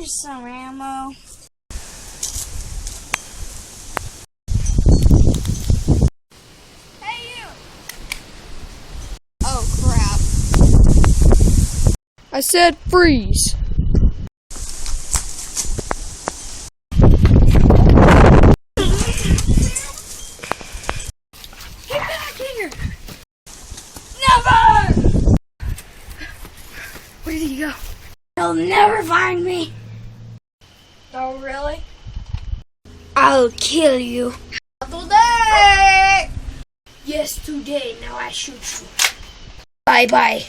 Here's some ammo. Hey, you! Oh, crap. I said freeze. Get back here! Never! Where did he go? You'll never find me. Oh, really? I'll kill you. Today! Yes, today. Now I shoot you. Bye-bye.